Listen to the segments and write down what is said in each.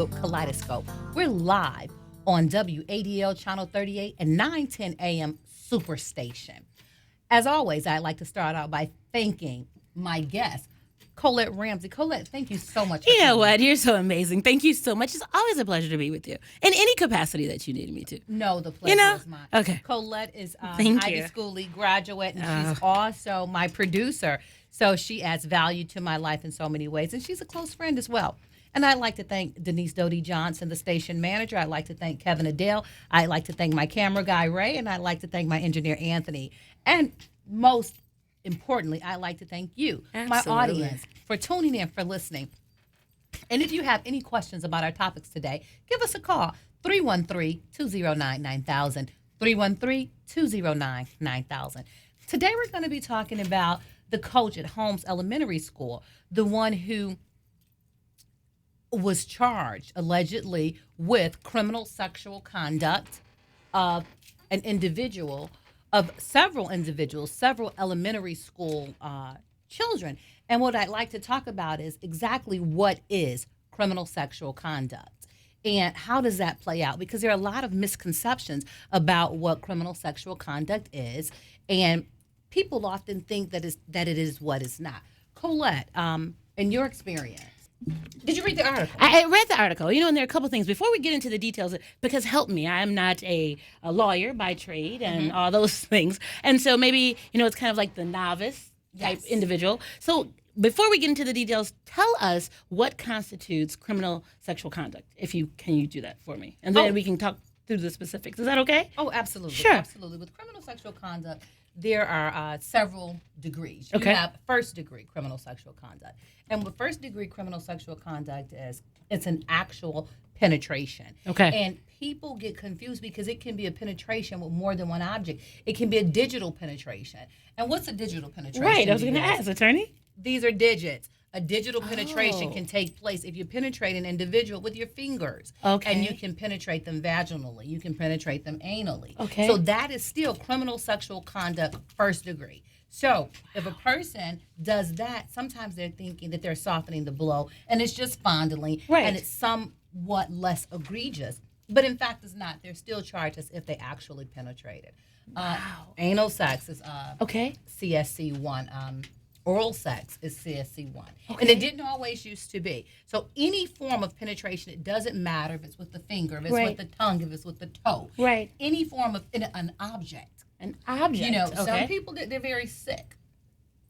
Kaleidoscope. We're live on WADL Channel 38 and 910 AM Superstation. As always, I'd like to start out by thanking my guest, Colette Ramsey. Colette, thank you so much. You know what? You're so amazing. Thank you so much. It's always a pleasure to be with you in any capacity that you need me to. No, the pleasure is mine. Okay. Colette is Thank Ivy you. School League graduate, and she's also my producer. So she adds value to my life in so many ways, and she's a close friend as well. And I'd like to thank Denise Doty Johnson, the station manager. I'd like to thank Kevin Adele. I'd like to thank my camera guy, Ray, and I'd like to thank my engineer, Anthony. And most importantly, I'd like to thank you, my audience, for tuning in, for listening. And if you have any questions about our topics today, give us a call, 313-209-9000, 313-209-9000. Today we're going to be talking about the coach at Holmes Elementary School, the one who was charged allegedly with criminal sexual conduct of an individual, of several individuals, several elementary school children. And what I'd like to talk about is exactly what is criminal sexual conduct and how does that play out? Because there are a lot of misconceptions about what criminal sexual conduct is, and people often think that it is what it's not. Colette, in your experience, did you read the article? I read the article, and there are a couple things. Before we get into the details, because help me, I'm not a lawyer by trade and all those things. And so maybe, it's kind of like the novice type individual. So before we get into the details, tell us what constitutes criminal sexual conduct, can you do that for me? And then we can talk through the specifics. Is that okay? Oh, absolutely. Sure. Absolutely. With criminal sexual conduct, there are several degrees. You Okay. have first degree criminal sexual conduct. And what first degree criminal sexual conduct is, it's an actual penetration. Okay. And people get confused because it can be a penetration with more than one object. It can be a digital penetration. And what's a digital penetration? Right. I was going to ask, attorney. These are digits. A digital penetration can take place if you penetrate an individual with your fingers. Okay. And you can penetrate them vaginally. You can penetrate them anally. Okay. So that is still criminal sexual conduct first degree. So if a person does that, sometimes they're thinking that they're softening the blow, and it's just fondling, Right. and it's somewhat less egregious. But in fact, it's not. They're still charged as if they actually penetrated. Wow. Anal sex is Okay. CSC 1. Oral sex is CSC 1. Okay. And it didn't always used to be. So any form of penetration, it doesn't matter if it's with the finger, if it's Right. with the tongue, if it's with the toe. Right. Any form of an object. An object. Some people, they're very sick.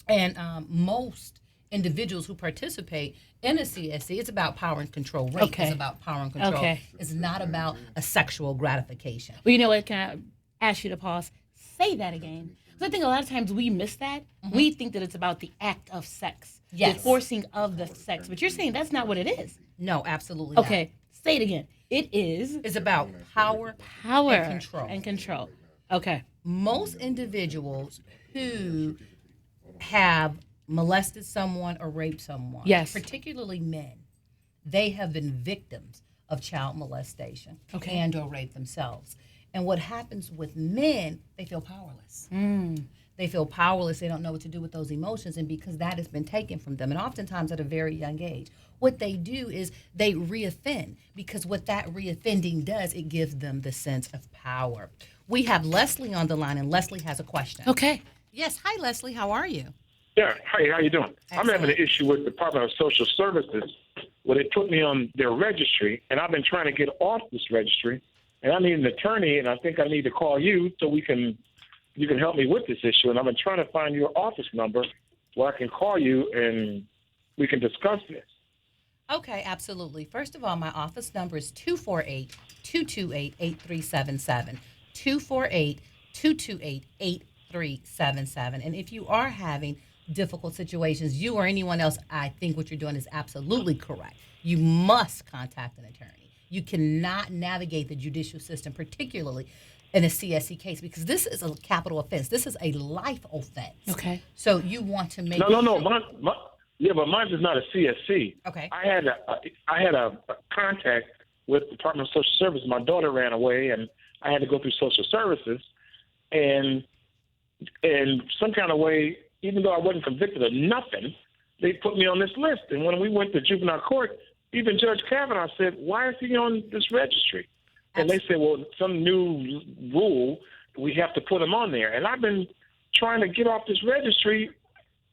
And most individuals who participate in a CSC, it's about power and control. Rape Okay. is about power and control. Okay. It's not about a sexual gratification. Well, you know what? Can I ask you to pause? Say that again. Because I think a lot of times we miss that. We think that it's about the act of sex. Yes. The forcing of the sex. But you're saying that's not what it is. No, absolutely Okay. Say it again. It is not. It's about power power and control. Okay. Most individuals who have molested someone or raped someone, Yes. particularly men, they have been victims of child molestation Okay. and or rape themselves. And what happens with men, they feel powerless. They feel powerless. They don't know what to do with those emotions, and because that has been taken from them, and oftentimes at a very young age, what they do is they reoffend, because what that reoffending does, it gives them the sense of power. We have Leslie on the line, and Leslie has a question. Okay. Yes. Hi, Leslie. How are you? Yeah. Hey, how you doing? Excellent. I'm having an issue with the Department of Social Services where they put me on their registry, and I've been trying to get off this registry, and I need an attorney, and I think I need to call you so you can help me with this issue. And I've been trying to find your office number where I can call you and we can discuss this. Okay, absolutely. First of all, my office number is 248-228-8377. 248-228-8377. And if you are having difficult situations, you or anyone else, I think what you're doing is absolutely correct. You must contact an attorney. You cannot navigate the judicial system, particularly in a CSC case, because this is a capital offense. This is a life offense. Okay. So you want to make No. But mine is not a CSC. Okay. I had a contact with the Department of Social Services. My daughter ran away, and I had to go through Social Services, and in some kind of way, even though I wasn't convicted of nothing, they put me on this list. And when we went to juvenile court, even Judge Kavanaugh said, why is he on this registry? And they said, well, some new rule, we have to put him on there. And I've been trying to get off this registry,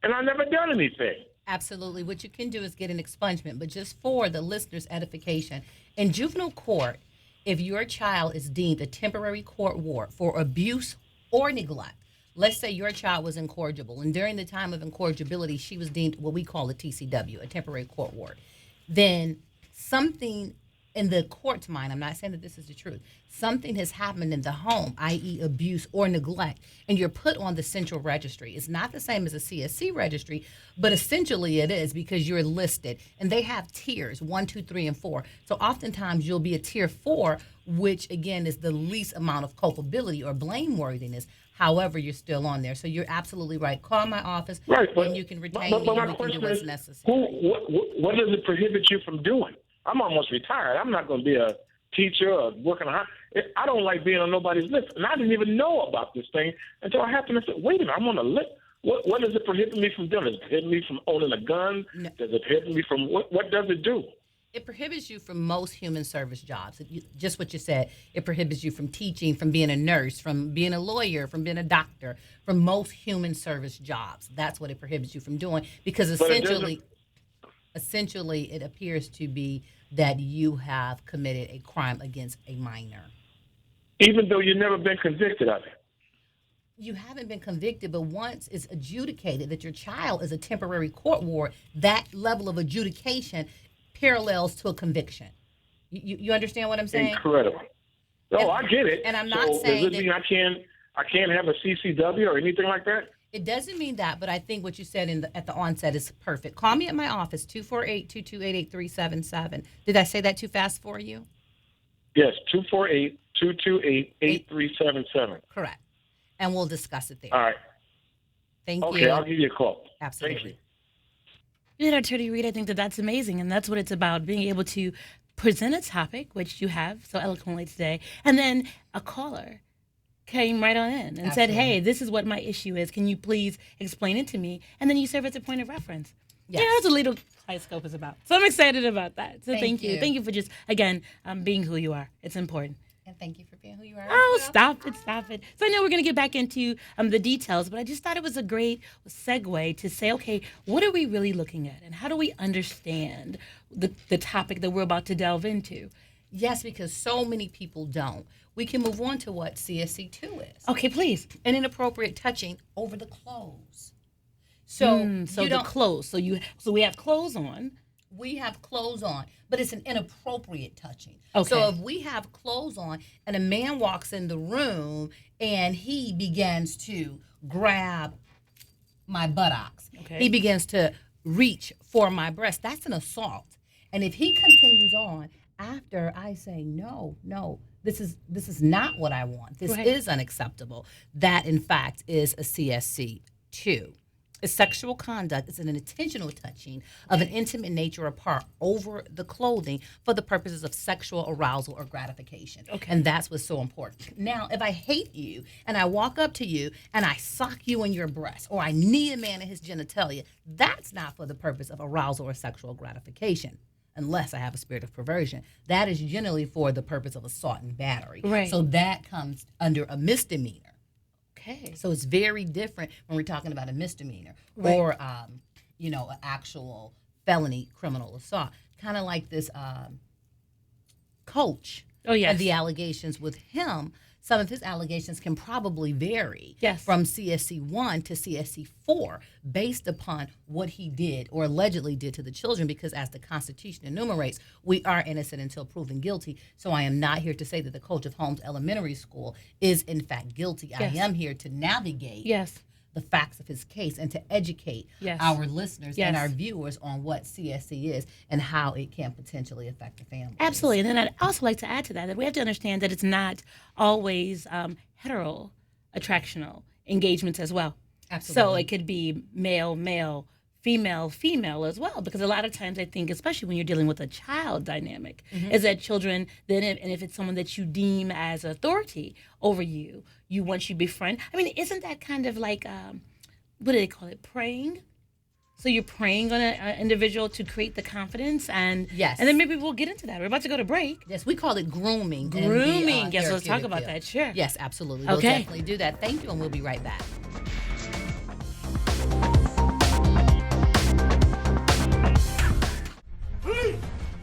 and I've never done anything. Absolutely. What you can do is get an expungement, but just for the listener's edification, in juvenile court, if your child is deemed a temporary court ward for abuse or neglect, let's say your child was incorrigible, and during the time of incorrigibility, she was deemed what we call a TCW, a temporary court ward, then something in the court's mind, I'm not saying that this is the truth, something has happened in the home, i.e. abuse or neglect, and you're put on the central registry. It's not the same as a CSC registry, but essentially it is because you're listed, and they have tiers, 1, 2, 3, and 4. So oftentimes you'll be a tier 4, which again is the least amount of culpability or blameworthiness. However, you're still on there. So you're absolutely right. Call my office, right, and you can retain me, and we can do what's necessary. What does it prohibit you from doing? I'm almost retired. I'm not going to be a teacher or working on. I don't like being on nobody's list, and I didn't even know about this thing until I happened to say, "Wait a minute, I'm on a list." What does it prohibit me from doing? Does it prohibit me from owning a gun? No. Does it prohibit me from what does it do? It prohibits you from most human service jobs. Just what you said. It prohibits you from teaching, from being a nurse, from being a lawyer, from being a doctor, from most human service jobs. That's what it prohibits you from doing, because essentially it appears to be that you have committed a crime against a minor. Even though you've never been convicted of it. You haven't been convicted, but once it's adjudicated that your child is a temporary court ward, that level of adjudication parallels to a conviction. You understand what I'm saying? Incredible. No, I get it. And I'm not so saying does it mean I can't have a CCW or anything like that? It doesn't mean that, but I think what you said at the onset is perfect. Call me at my office, 248-228-8377. Did I say that too fast for you? Yes, 248-228-8377. Correct. And we'll discuss it there. All right. Thank you. Okay, I'll give you a call. Absolutely. Thank you. You know, Attorney Reed, I think that's amazing, and that's what it's about, being able to present a topic, which you have so eloquently today, and then a caller came right on in and said, hey, this is what my issue is. Can you please explain it to me? And then you serve as a point of reference. Yes. Yeah, that's what Legal Kaleidoscope is about. So I'm excited about that. So thank you. you. Thank you for just, again, being who you are. It's important. And thank you for being who you are. Oh, stop it. So I know we're going to get back into the details, but I just thought it was a great segue to say, okay, what are we really looking at? And how do we understand the topic that we're about to delve into? Yes, because so many people don't. We can move on to what CSC2 is. Okay, please. An inappropriate touching over the clothes. So the clothes. So we have clothes on. We have clothes on, but it's an inappropriate touching. Okay. So if we have clothes on and a man walks in the room and he begins to grab my buttocks, he begins to reach for my breast, that's an assault. And if he continues on after I say, no, this is not what I want, this is unacceptable, that in fact is a CSC2. Sexual conduct is an intentional touching of an intimate nature or part over the clothing for the purposes of sexual arousal or gratification. Okay. And that's what's so important. Now, if I hate you and I walk up to you and I sock you in your breast, or I knee a man in his genitalia, that's not for the purpose of arousal or sexual gratification, unless I have a spirit of perversion. That is generally for the purpose of assault and battery. Right. So that comes under a misdemeanor. Okay. So it's very different when we're talking about a misdemeanor or, an actual felony criminal assault. Kind of like this coach. Oh, yes. And the allegations with him. Some of his allegations can probably vary from CSC1 to CSC4 based upon what he did or allegedly did to the children, because as the Constitution enumerates, we are innocent until proven guilty. So I am not here to say that the coach of Holmes Elementary School is in fact guilty. Yes. I am here to navigate the facts of his case and to educate our listeners and our viewers on what CSC is and how it can potentially affect the family. Absolutely. And then I'd also like to add to that we have to understand that it's not always hetero attractional engagements as well. Absolutely. So it could be male, male, female, female as well, because a lot of times I think, especially when you're dealing with a child dynamic, is that children, and if it's someone that you deem as authority over you, once you befriend, I mean, isn't that kind of like, what do they call it, preying? So you're preying on an individual to create the confidence, and Yes. and then maybe we'll get into that. We're about to go to break. Yes, we call it grooming. Grooming. Yes, let's talk about that. Sure. Yes, absolutely. We'll Okay. definitely do that. Thank you, and we'll be right back.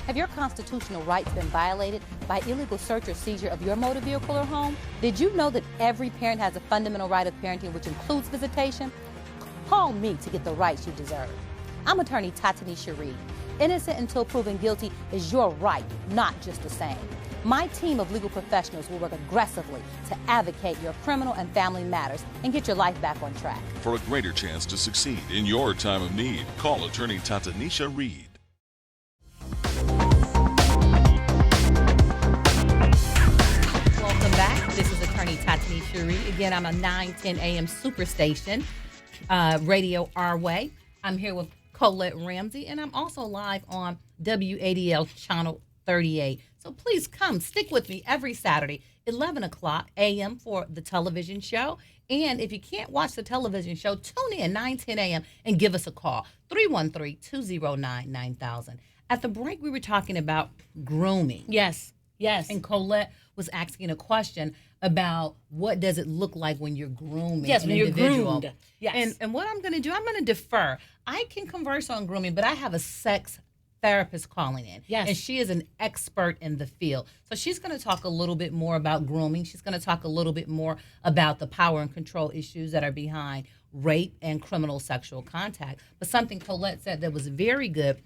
Have your constitutional rights been violated by illegal search or seizure of your motor vehicle or home? Did you know that every parent has a fundamental right of parenting, which includes visitation? Call me to get the rights you deserve. I'm attorney TataNisha Reed. Innocent until proven guilty is your right, not just the same. My team of legal professionals will work aggressively to advocate your criminal and family matters and get your life back on track. For a greater chance to succeed in your time of need, call attorney TataNisha Reed. Welcome back. This is attorney TataNisha Reed. Again, I'm a 9:10 a.m. superstation, radio our way. I'm here with Colette Ramsey, and I'm also live on WADL Channel 38. So please come, stick with me every Saturday, 11 o'clock a.m. for the television show. And if you can't watch the television show, tune in 9:10 a.m. and give us a call, 313-209-9000. At the break, we were talking about grooming. Yes. And Colette was asking a question about what does it look like when you're grooming Yes, an when you're individual. groomed. Yes. And what I'm going to do, I'm going to defer. I can converse on grooming, but I have a sex therapist calling in. Yes. And she is an expert in the field. So she's going to talk a little bit more about grooming. She's going to talk a little bit more about the power and control issues that are behind rape and criminal sexual contact. But something Colette said that was very good.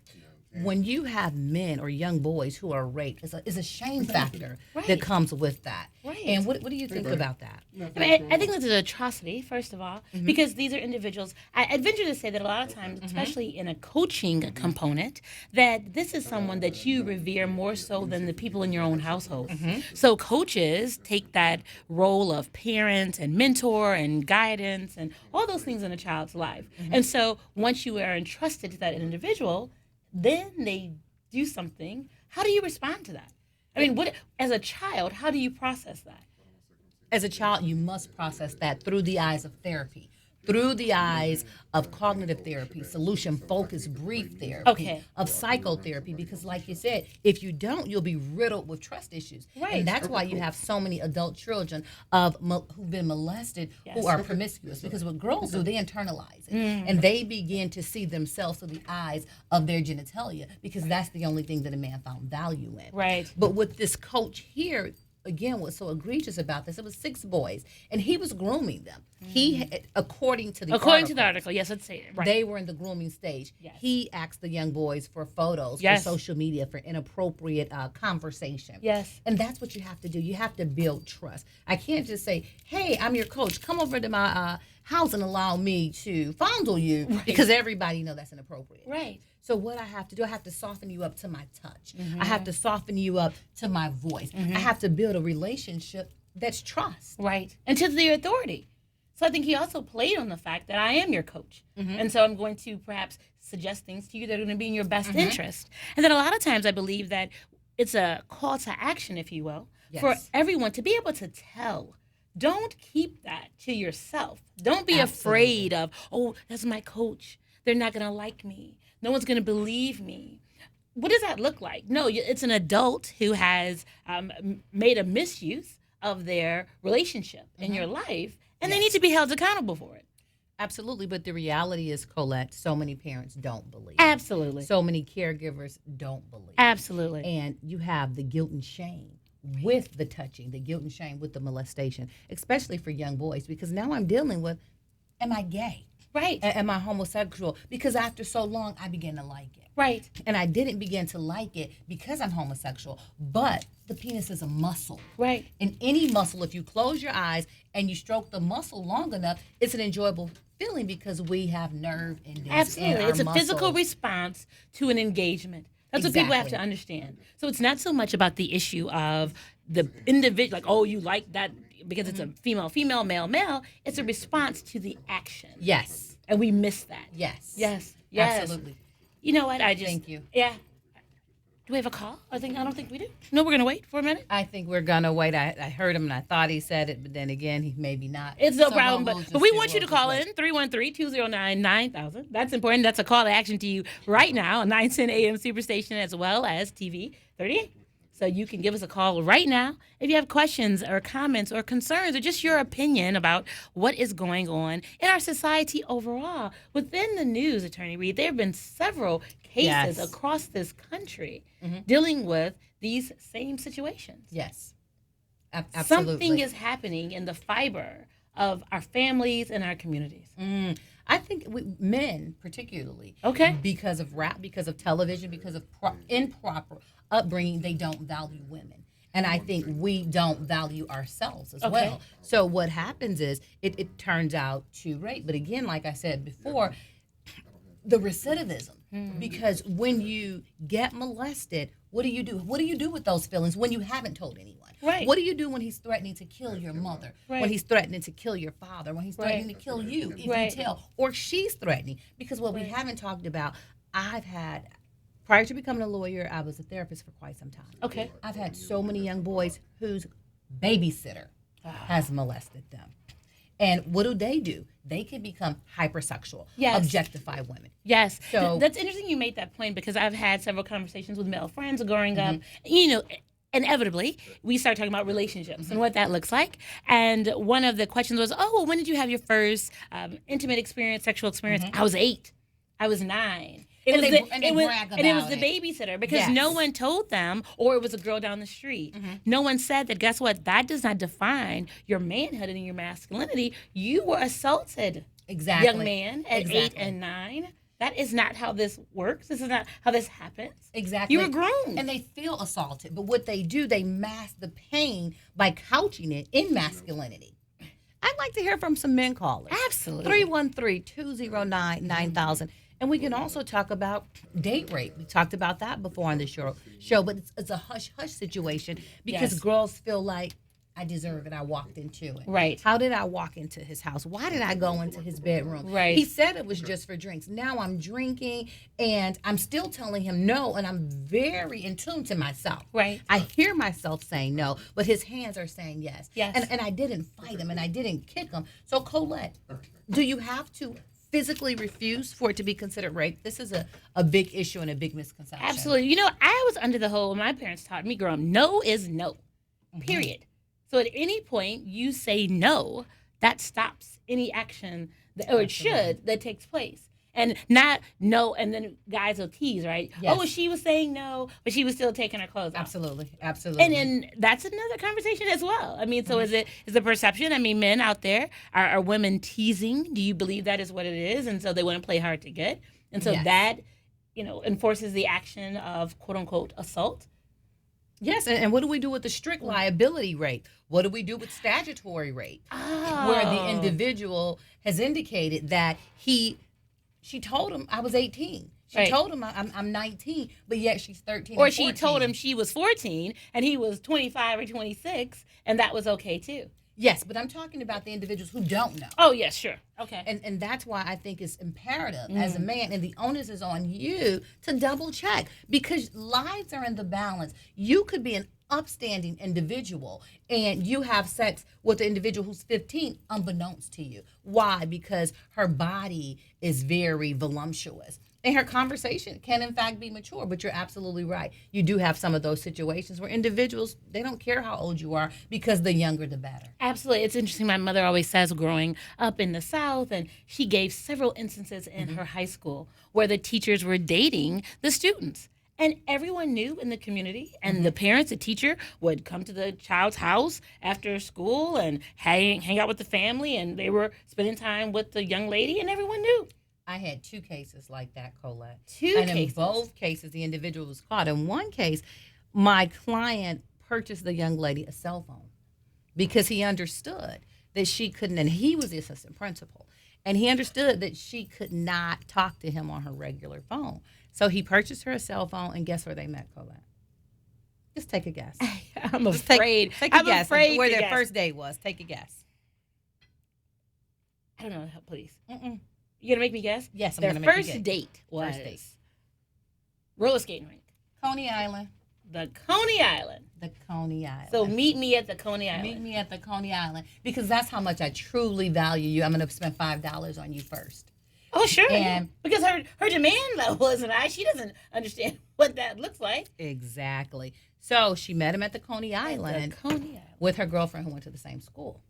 When you have men or young boys who are raped, it's a shame factor that comes with that. Right. And what do you think about that? I think that's an atrocity, first of all, because these are individuals. I'd venture to say that a lot of times, especially in a coaching component, that this is someone that you revere more so than the people in your own household. So coaches take that role of parent and mentor and guidance and all those things in a child's life. And so once you are entrusted to that individual, then they do something. How do you respond to that? I mean, as a child, how do you process that? As a child, you must process that through the eyes of therapy, through the eyes of cognitive therapy, solution-focused brief therapy, of psychotherapy, because like you said, if you don't, you'll be riddled with trust issues. Right. And that's why you have so many adult children who've been molested who are promiscuous, because what girls do, they internalize it. And they begin to see themselves through the eyes of their genitalia, because that's the only thing that a man found value in. Right. But with this coach here, again, what's so egregious about this, it was 6 boys, and he was grooming them. He, according to the article, yes, let's say it. Right. They were in the grooming stage. Yes. He asked the young boys for photos, Yes. for social media, for inappropriate conversation. Yes. And that's what you have to do. You have to build trust. I can't just say, hey, I'm your coach. Come over to my house and allow me to fondle you, because everybody knows that's inappropriate. Right. So what I have to do, I have to soften you up to my touch. I have to soften you up to my voice. I have to build a relationship that's trust. Right. And to the authority. So I think he also played on the fact that I am your coach. And so I'm going to perhaps suggest things to you that are going to be in your best interest. And then a lot of times I believe that it's a call to action, if you will, for everyone to be able to tell. Don't keep that to yourself. Don't be afraid of, oh, that's my coach. They're not going to like me. No one's going to believe me. What does that look like? No, it's an adult who has made a misuse of their relationship in your life, and they need to be held accountable for it. Absolutely, but the reality is, Colette, so many parents don't believe. Absolutely. So many caregivers don't believe. Absolutely. And you have the guilt and shame with the touching, the guilt and shame with the molestation, especially for young boys, because now I'm dealing with, am I gay? Right. Am I homosexual? Because after so long, I began to like it. Right. And I didn't begin to like it because I'm homosexual, but the penis is a muscle. Right. And any muscle, if you close your eyes and you stroke the muscle long enough, it's an enjoyable feeling because we have nerve endings. Absolutely. In our It's a muscles. physical response to an engagement. That's what people have to understand. So it's not so much about the issue of the individual, like, oh, you like that because it's a female, male. It's a response to the action. Yes. And we miss that. Yes. Yes. Absolutely. You know what? Thank you. Yeah. Do we have a call? I don't think we do. No, we're gonna wait for a minute. I think we're gonna wait. I heard him and I thought he said it, but then again, he maybe not. It's no So problem, we'll but just we do- want you we'll to just call wait. in 313-209-9000. That's important. That's a call to action to you right now on 910 AM Superstation as well as TV 38. So you can give us a call right now if you have questions or comments or concerns or just your opinion about what is going on in our society overall. Within the news, Attorney Reed, there have been several cases Yes. across this country dealing with these same situations. Yes, absolutely. Something is happening in the fiber of our families and our communities. I think men, particularly, Okay. because of rap, because of television, because of improper upbringing, they don't value women. And I think we don't value ourselves as Okay. well. So what happens is it turns out to rape. But again, like I said before, the recidivism. Because when you get molested, what do you do? What do you do with those feelings when you haven't told anyone? Right. What do you do when he's threatening to kill your mother? Right. When he's threatening to kill your father? When he's threatening Right. to kill you if Right. you tell? Or she's threatening. Because what we Right. haven't talked about, prior to becoming a lawyer, I was a therapist for quite some time. Okay. I've had so many young boys whose babysitter has molested them. And what do? They can become hypersexual, Yes. objectify women. Yes. So- That's interesting you made that point because I've had several conversations with male friends growing up. Mm-hmm. You know, inevitably, we start talking about relationships and what that looks like. And one of the questions was, oh, well, when did you have your first intimate experience, sexual experience? I was 8. I was 9. It And was they- the, and they it was, brag and it was about the it. babysitter because Yes. no one told them, or it was a girl down the street. No one said that, guess what? That does not define your manhood and your masculinity. You were assaulted, Exactly. young man, at 8 Exactly. and 9. That is not how this works. This is not how this happens. Exactly. You were groomed. And they feel assaulted. But what they do, they mask the pain by couching it in masculinity. I'd like to hear from some men callers. Absolutely. 313-209-9000. And we can also talk about date rape. We talked about that before on the show, but it's a hush-hush situation because Yes. girls feel like, I deserve it. I walked into it. Right. How did I walk into his house? Why did I go into his bedroom? Right. He said it was just for drinks. Now I'm drinking and I'm still telling him no, and I'm very in tune to myself. Right. I hear myself saying no, but his hands are saying yes. Yes. And I didn't fight him and I didn't kick him. So Colette, do you have to physically refuse for it to be considered rape? This is a big issue and a big misconception. Absolutely. You know, I was under the whole, my parents taught me growing up, no is no, period. So at any point you say no, that stops any action, or it should, that takes place. And not no, and then guys will tease, right? Yes. Oh, she was saying no, but she was still taking her clothes off. Absolutely. Absolutely. And then that's another conversation as well. I mean, so is the perception? I mean, men out there, are women teasing? Do you believe that is what it is? And so they want to play hard to get. And so Yes. that, enforces the action of quote unquote assault. Yes, and what do we do with the strict liability rape? What do we do with statutory rape? Oh. Where the individual has indicated that she told him I was 18. She Right. told him I'm 19, but yet she's 13 Or and she 14. told him she was 14 and he was 25 or 26, and that was okay too. Yes, but I'm talking about the individuals who don't know. Oh, yes, sure. Okay. And that's why I think it's imperative as a man, and the onus is on you to double check because lives are in the balance. You could be an upstanding individual and you have sex with an individual who's 15 unbeknownst to you. Why? Because her body is very voluptuous. And her conversation can, in fact, be mature. But you're absolutely right. You do have some of those situations where individuals, they don't care how old you are because the younger, the better. Absolutely. It's interesting. My mother always says growing up in the South, and she gave several instances in her high school where the teachers were dating the students. And everyone knew in the community, and the parents, the teacher, would come to the child's house after school and hang out with the family, and they were spending time with the young lady, and everyone knew. I had 2 cases like that, Colette. Two and cases. in both cases, the individual was caught. In one case, my client purchased the young lady a cell phone because he understood that she couldn't, and he was the assistant principal, and he understood that she could not talk to him on her regular phone. So he purchased her a cell phone, and guess where they met, Colette? Just take a guess. I'm Just take- afraid. Take a I'm guess afraid where to their guess. first date was. Take a guess. I don't know. Please. Mm-mm. You gonna make me guess? Yes, I'm Their gonna make you first guess. date was First date. roller skating rink. Coney Island. The Coney Island. The Coney Island. So meet me at the Coney Island. Meet me at the Coney Island because that's how much I truly value you. I'm going to spend $5 on you first. Oh, sure. And because her demand level isn't high. She doesn't understand what that looks like. exactly. So she met him at the Coney Island The Coney Island. with her girlfriend who went to the same school.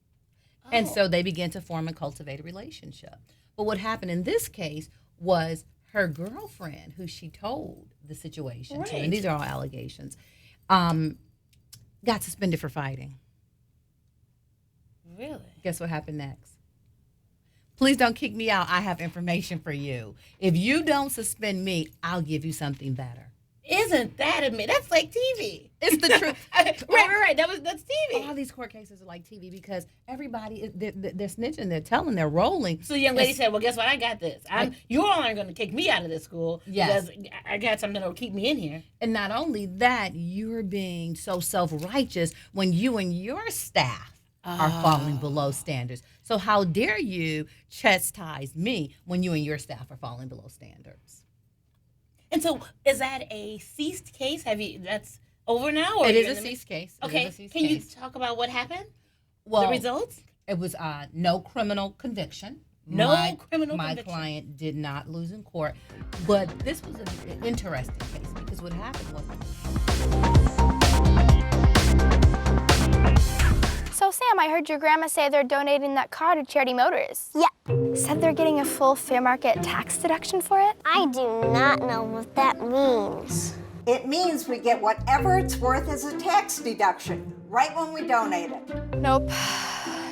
And so they began to form and cultivate a relationship. But what happened in this case was her girlfriend, who she told the situation to, and these are all allegations, got suspended for fighting. Really? Guess what happened next? Please don't kick me out. I have information for you. If you don't suspend me, I'll give you something better. Isn't that amazing? That's like TV. It's the truth. Right. That's TV. All these court cases are like TV because everybody, they're snitching, they're telling, they're rolling. So the young lady said, well, guess what? I got this. You all aren't going to kick me out of this school Yes. because I got something that will keep me in here. And not only that, you're being so self-righteous when you and your staff are falling below standards. So how dare you chastise me when you and your staff are falling below standards? And so is that a ceased case? That's over now? Or It you're is in a the ceased case. Okay. Can you talk about what happened? Well, the results? It was no criminal conviction. No criminal my conviction. client did not lose in court. But this was an interesting case because what happened was... So, Sam, I heard your grandma say they're donating that car to Charity Motors. Yeah. Said they're getting a full fair market tax deduction for it? I do not know what that means. It means we get whatever it's worth as a tax deduction, right when we donate it. Nope,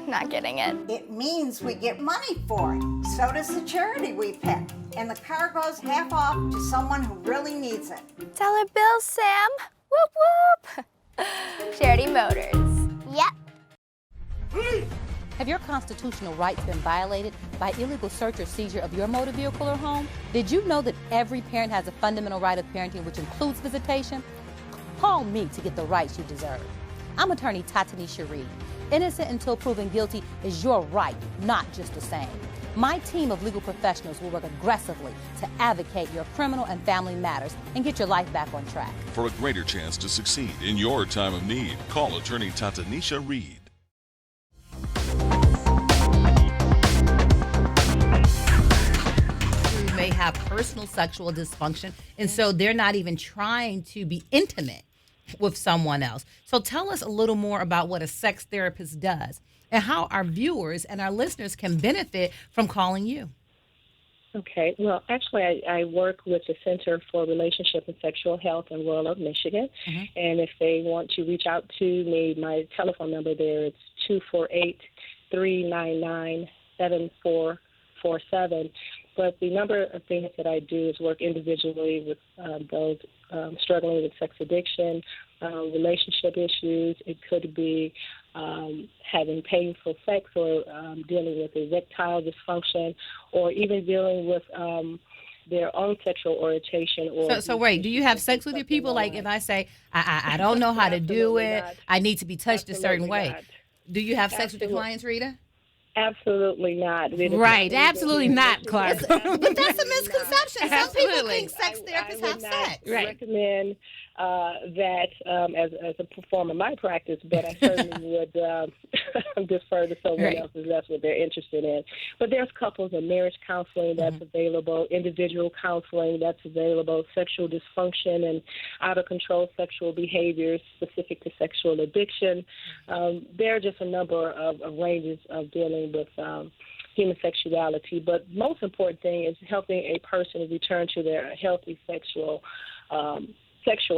not getting it. It means we get money for it. So does the charity we pick. And the car goes half off to someone who really needs it. Dollar bills, Sam. Whoop, whoop. Charity Motors. Yep. Have your constitutional rights been violated by illegal search or seizure of your motor vehicle or home? Did you know that every parent has a fundamental right of parenting, which includes visitation? Call me to get the rights you deserve. I'm attorney TataNisha Reed. Innocent until proven guilty is your right, not just the same. My team of legal professionals will work aggressively to advocate your criminal and family matters and get your life back on track. For a greater chance to succeed in your time of need, call attorney TataNisha Reed. May have personal sexual dysfunction, and so they're not even trying to be intimate with someone else. So tell us a little more about what a sex therapist does and how our viewers and our listeners can benefit from calling you. Okay. Well, actually, I work with the Center for Relationship and Sexual Health in Royal Oak, Michigan. And if they want to reach out to me, my telephone number there is 248-399-7447. But the number of things that I do is work individually with those struggling with sex addiction, relationship issues. It could be having painful sex or dealing with erectile dysfunction or even dealing with their own sexual orientation. Or So wait, do you have sex with your people? Like if I say, I don't know how to do it, not. I need to be touched a certain way. Not. Do you have sex with your Absolutely. clients, Rita? Absolutely not. Right. Absolutely not, Clark. But that's a misconception. Some people Absolutely. think sex therapists I have would not sex. Right. recommend that as a performer in my practice, but I certainly would defer to someone Right. else if that's what they're interested in. But there's couples and marriage counseling that's available, individual counseling that's available, sexual dysfunction and out of control sexual behaviors specific to sexual addiction. There are just a number of ranges of dealing with human sexuality, but most important thing is helping a person return to their healthy sexual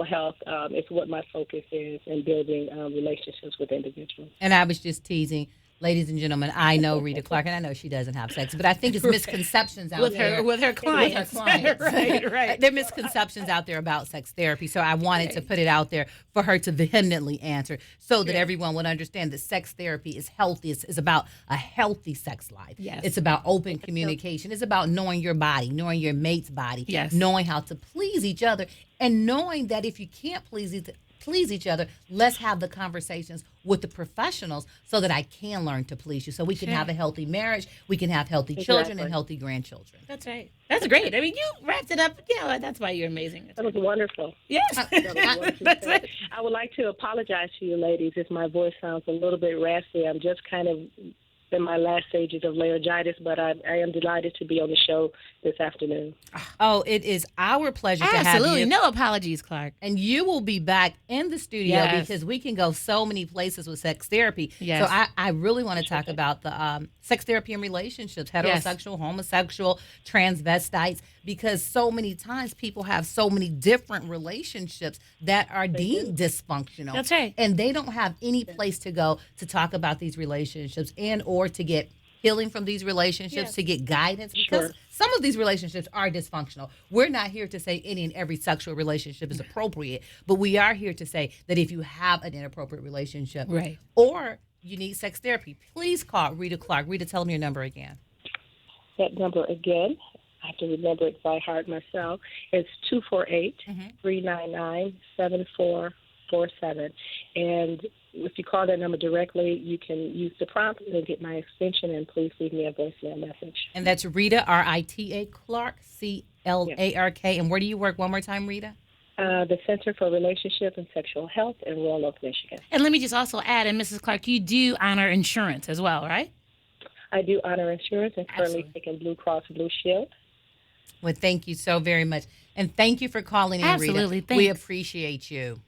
health is what my focus is in building relationships with individuals. And I was just teasing. Ladies and gentlemen, I know Rita Clark, and I know she doesn't have sex, but I think it's misconceptions out there. With her clients. With her clients. Right. There are misconceptions out there about sex therapy, so I wanted to put it out there for her to vehemently answer so that everyone would understand that sex therapy is healthy. It's about a healthy sex life. Yes. It's about open communication. It's about knowing your body, knowing your mate's body, Yes. knowing how to please each other, and knowing that if you can't please please each other. Let's have the conversations with the professionals so that I can learn to please you, so we can have a healthy marriage, we can have healthy children and healthy grandchildren. That's right. That's great. I mean, you wrapped it up. You know, that's why you're amazing. That was wonderful. Yes. That was wonderful. That's it. I would like to apologize to you ladies if my voice sounds a little bit raspy. I'm just kind of in my last stages of laryngitis, but I am delighted to be on the show this afternoon. Oh, it is our pleasure to have Absolutely. you. No apologies, Clark. And you will be back in the studio Yes. because we can go so many places with sex therapy. Yes. So I really want to talk about the sex therapy and relationships, heterosexual, homosexual, transvestites, because so many times people have so many different relationships that are deemed dysfunctional. That's right. And they don't have any place to go to talk about these relationships and or to get healing from these relationships, to get guidance, because some of these relationships are dysfunctional. We're not here to say any and every sexual relationship is appropriate, but we are here to say that if you have an inappropriate relationship or you need sex therapy, please call Rita Clark. Rita, tell them your number again. That number again, I have to remember it by heart myself. It's 248-399-7447. And if you call that number directly, you can use the prompt and get my extension, and please leave me a voicemail message. And that's Rita, Rita Clark, C-L-A-R-K. And where do you work one more time, Rita? The Center for Relationship and Sexual Health in Roanoke, Michigan. And let me just also add, and Mrs. Clark, you do honor insurance as well, right? I do honor insurance and currently taking Blue Cross Blue Shield. Well, thank you so very much. And thank you for calling in, Absolutely. Rita. Thanks. We appreciate you.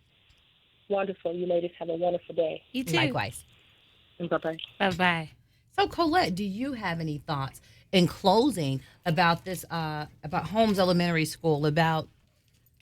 Wonderful. You ladies have a wonderful day. You too. Likewise. Bye-bye. Bye-bye. So, Colette, do you have any thoughts in closing about this, about Holmes Elementary School, about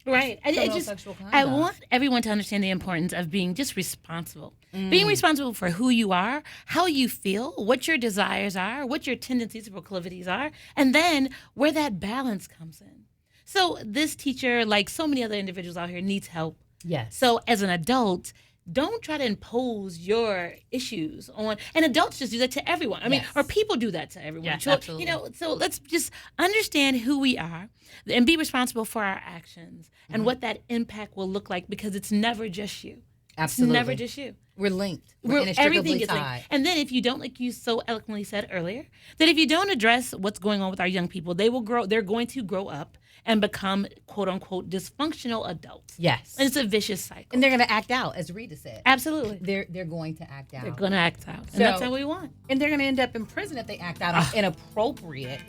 Right. sexual conduct? I want everyone to understand the importance of being just responsible. Being responsible for who you are, how you feel, what your desires are, what your tendencies and proclivities are, and then where that balance comes in. So this teacher, like so many other individuals out here, needs help. Yes. So as an adult, don't try to impose your issues on, and adults just do that to everyone. I mean, or people do that to everyone. Yes, You know, so let's just understand who we are and be responsible for our actions and what that impact will look like, because it's never just you. Absolutely. It's never just you. We're linked. We're inextricably Everything is tied. linked. And then if you don't, like you so eloquently said earlier, that if you don't address what's going on with our young people, they will grow. They're going to grow up and become quote unquote dysfunctional adults. Yes. And it's a vicious cycle. And they're going to act out, as Rita said. Absolutely. They're going to act out. They're going to act out. And that's what we want. And they're going to end up in prison if they act out on inappropriate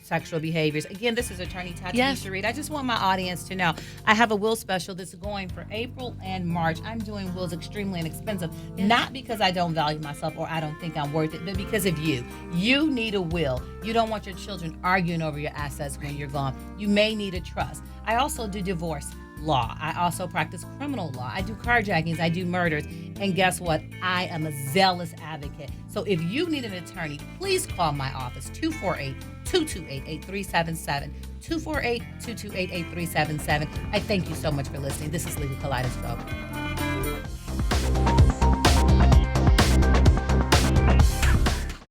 sexual behaviors. Again, this is Attorney TataNisha Reed. I just want my audience to know I have a will special that's going for April and March. I'm doing wills extremely inexpensive, not because I don't value myself or I don't think I'm worth it, but because of you. You need a will. You don't want your children arguing over your assets when you're gone. You may need a trust. I also do divorce law. I also practice criminal law. I do carjackings. I do murders. And guess what? I am a zealous advocate. So if you need an attorney, please call my office, 248-228-8377. 248-228-8377. I thank you so much for listening. This is Legal Kaleidoscope.